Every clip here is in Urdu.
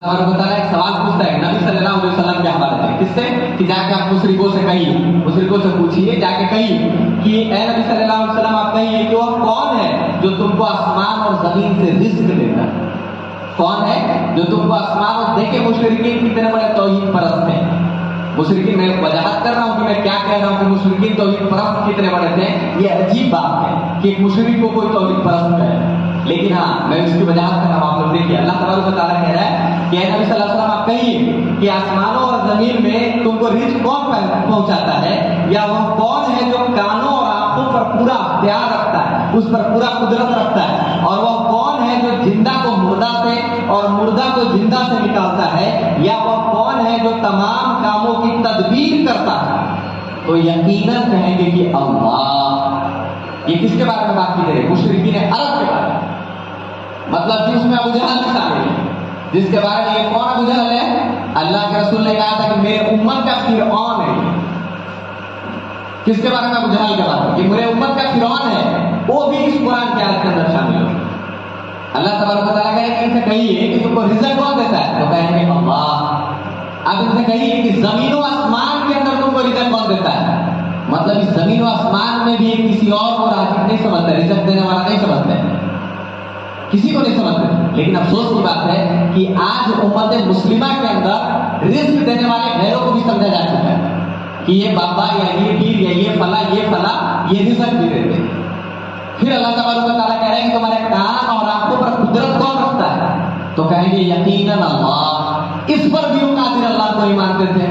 اور بتانا ایک سوال پوچھتا ہے نبی صلی اللہ علیہ وسلم کے حوالے سے، کس سے کہ جا کے آپ مشرکوں سے کہیے، مشرکوں سے پوچھیے، جا کے کہیے کہ اے نبی صلی اللہ علیہ وسلم آپ کہیے کہ وہ کون ہے جو تم کو آسمان اور زمین سے رزق دیتا ہے؟ کون ہے جو تم کو آسمان اور دیکھے مشرکین کتنے بڑے توحید پرست ہیں. مشرکین میں وضاحت کر رہا ہوں کہ میں کیا کہہ رہا ہوں کہ مشرکین توحید پرست کتنے بڑے تھے. یہ عجیب بات ہے کہ ایک مشرک کو کوئی توحید پرست ہے، لیکن ہاں میں اس کی وضاحت کر رہا ہوں. آپ لوگ دیکھیے اللہ تبارک و تعالیٰ کہہ رہا ہے کہ اے نبی صلی اللہ علیہ وسلم آپ کہیے کہ آسمانوں اور زمین میں تم کو رزق کون پہنچاتا ہے، یا وہ کون ہے جو کانوں اور آنکھوں پر پورا اختیار رکھتا ہے، اس پر پورا قدرت رکھتا ہے، اور وہ کون ہے جو زندہ کو مردہ سے اور مردہ کو زندہ سے نکالتا ہے، یا وہ کون ہے جو تمام کاموں کی تدبیر کرتا ہے. تو یقیناً کہیں گے کہ اللہ. یہ کس کے بارے میں بات کی جائے؟ مشرکین عرب کے بارے میں. مطلب کہ اس میں ابو جہل بھی شامل ہے، جس کے بارے میں یہ کون ابو جہل ہے؟ اللہ کے رسول نے کہا تھا کہ میرے امت کا فرعون ہے. کس کے بارے میں ابو جہل کے بارے میں کہ میرے امت کا فرعون ہے، وہ بھی اس قرآن کی آیت کے اندر شامل ہے. اللہ تبارک و تعالیٰ کہے کہ ان سے کہیے کہ تم کو رزق کون دیتا ہے؟ تو کہیں گے اللہ. اب ان سے کہیے کہ زمین و آسمان کے اندر تم کو رزق کون دیتا ہے؟ مطلب اس زمین و آسمان میں بھی کسی اور کو رازق نہیں سمجھتے، رزق دینے والا نہیں سمجھتے، کسی کو نہیں سمجھتے. لیکن افسوس کی بات ہے کہ آج امت مسلمہ کے اندر رزق دینے والے غیروں کو بھی سمجھا جا چکا ہے کہ یہ بابا یا یہ پیر یا یہ فلاں یہ رزق بھی دیتے ہیں. پھر اللہ تبارک و تعالیٰ کہہ رہے ہیں کہ تمہارے کان اور آنکھوں پر قدرت کون رکھتا ہے؟ تو کہیں گے یقیناً اللہ. اس پر بھی وہ قادر اللہ کو ہی مانتے تھے.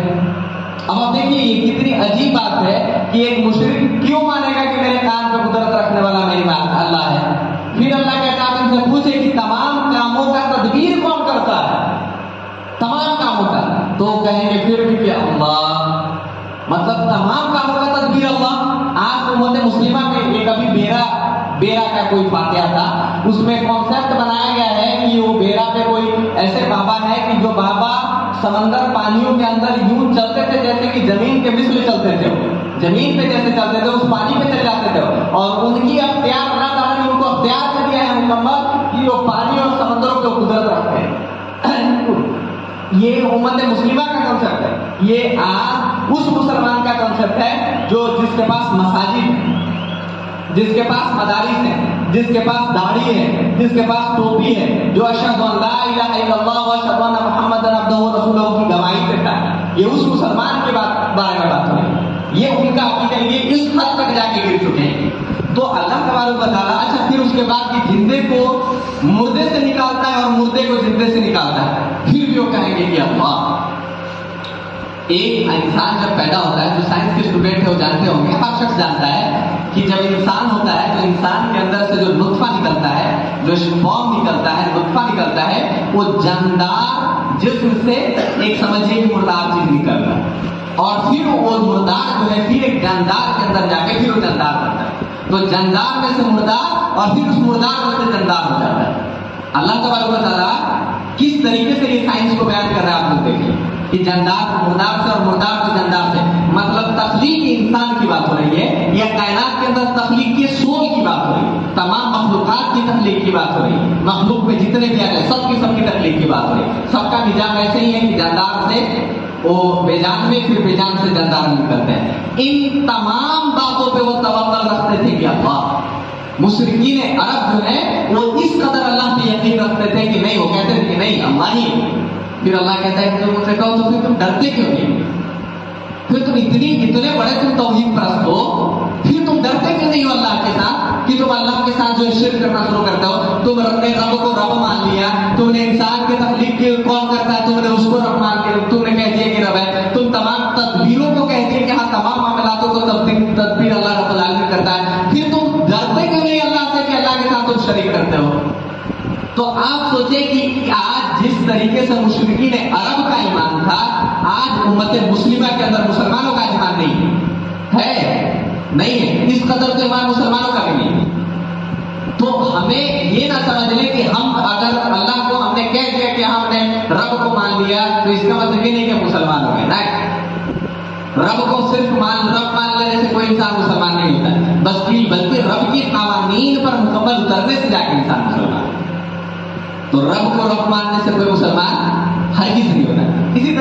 اب آپ دیکھیے یہ کتنی عجیب بات ہے کہ ایک مشرک کیوں مانے گا کہ میرے کان پہ قدرت رکھنے والا میری اللہ ہے. پھر اللہ کہتا ہے ان سے پوچھے کہ تمام کاموں کا تدبیر کون کرتا ہے، تمام کاموں کا. تو کہیں گے پھر بھی کہ اللہ. مطلب تمام کاموں کا تدبیر اللہ. آج امت مسلمہ میں ایک ابھی بیرا کا کوئی فاتحہ تھا، اس میں کانسیپٹ بنایا گیا ہے کہ وہ بیرا پہ کوئی ایسے بابا ہے کہ جو بابا سمندر پانیوں کے اندر یوں چلتے تھے جیسے کہ زمین کے مثل چلتے تھے، زمین پہ جیسے چلتے تھے اس پانی پہ چل جاتے تھے، اور ان کی اختیار اللہ تعالیٰ نے ان کو اختیار کر دیا ہے مکمل کہ وہ پانی اور سمندروں کو قدرت رکھتے ہیں. یہ امت مسلمہ کا کنسپٹ ہے. یہ آج اس مسلمان کا کنسپٹ ہے جس کے پاس مساجد ہے، جس کے پاس مدارس ہیں، جس کے پاس داڑھی ہے، جس کے پاس ٹوپی ہے، جو اشہد ان لا الہ الا اللہ و اشہد ان محمد عبدہ و رسولہ کی گواہی دیتا ہے. یہ اس مسلمان کے بارے میں بات ہو رہی ہے. یہ ان کا عقیدہ، یہ اس حد تک جا کے گر چکے ہیں. تو اللہ تبارک و تعالیٰ اچھا پھر اس کے بعد کہ زندے کو مردے سے نکالتا ہے اور مردے کو زندے سے نکالتا ہے، پھر بھی وہ کہیں گے کہ اللہ. ایک انسان جب پیدا ہوتا ہے، جو سائنس کے اسٹوڈنٹ ہے وہ جانتے ہوں گے، ہر شخص جانتا ہے کہ جب انسان ہوتا ہے تو انسان کے اندر سے جو نطفہ نکلتا ہے، جو سپرم نکلتا ہے، نطفہ نکلتا ہے، وہ جاندار جسم سے ایک سمجھیے کہ مردار چیز نکلتا ہے، اور پھر وہ مردار جو ہے پھر ایک جاندار کے اندر جا کے پھر وہ جاندار بنتا ہے. تو جاندار میں سے مردار اور پھر اس مردار میں سے جاندار ہو جاتا ہے. اللہ تبارک و تعالیٰ کس طریقے سے یہ سائنس کو بیان کر رہا ہے آپ لوگ دیکھیے کہ جاندار کو مردار سے اور مردار کو جاندار سے. مطلب تخلیق انسان کی بات ہو رہی ہے یا کائنات کے اندر تخلیق کے سول کی بات ہو رہی ہے، تمام مخلوقات کی تخلیق کی بات ہو رہی ہے. مخلوق میں جتنے بھی آ گئے سب کی تخلیق کی بات ہو رہی ہے. سب کا نظام ایسے ہی ہے کہ جاندار سے وہ بے جان میں، پھر بے جان سے جاندار میں نکلتے ہیں. ان تمام باتوں پہ وہ توکل رکھتے تھے کہ اللہ. مشرکین عرب جو ہے وہ اس قدر اللہ پہ یقین رکھتے تھے کہ نہیں، وہ کہتے تھے کہ نہیں اللہ ہی. پھر اللہ کہتا ہے کہ تم مجھے کہو تو پھر تم ڈرتے کیوں نہیں؟ پھر تم اتنے بڑے تم توحید پرست ہو، پھر تم ڈرتے کیوں نہیں ہو اللہ کے ساتھ کہ تم اللہ کے ساتھ جو شرک کرنا شروع کرتے ہو؟ تم نے رب کو رب مان لیا، تم نے انسان کے تخلیق کے کون کرتا ہے تم نے اس کو رب مان لیا، تم نے کہہ دیا کہ رب ہے. تم تمام تدبیروں کو کہہ دیا کہ ہاں تمام معاملاتوں کو تدبیر اللہ رب العالمین کرتا ہے. پھر تم ڈرتے کیوں نہیں اللہ سے کہ اللہ کے ساتھ تم شریک کرتے ہو؟ تو آپ سوچیں کہ آج جس طریقے سے مشرکین عرب کا ایمان تھا، آج امت مسلمہ کے اندر مسلمانوں کا ایمان نہیں ہے. اس قدر تو ایمان مسلمانوں کا بھی نہیں ہے. تو ہمیں یہ نہ سمجھ لیں کہ ہم اگر اللہ کو ہم نے کہہ دیا کہ ہم نے رب کو مان لیا تو اس کا مطلب یہ نہیں کہ مسلمان ہو گئے. نہیں، رب کو صرف رب مان لینے سے کوئی انسان مسلمان نہیں ہوتا، بلکہ رب کی قوانین پر مکمل اترنے سے جا کے انسان مسلمان. تو رب کو رب ماننے سے کوئی مسلمان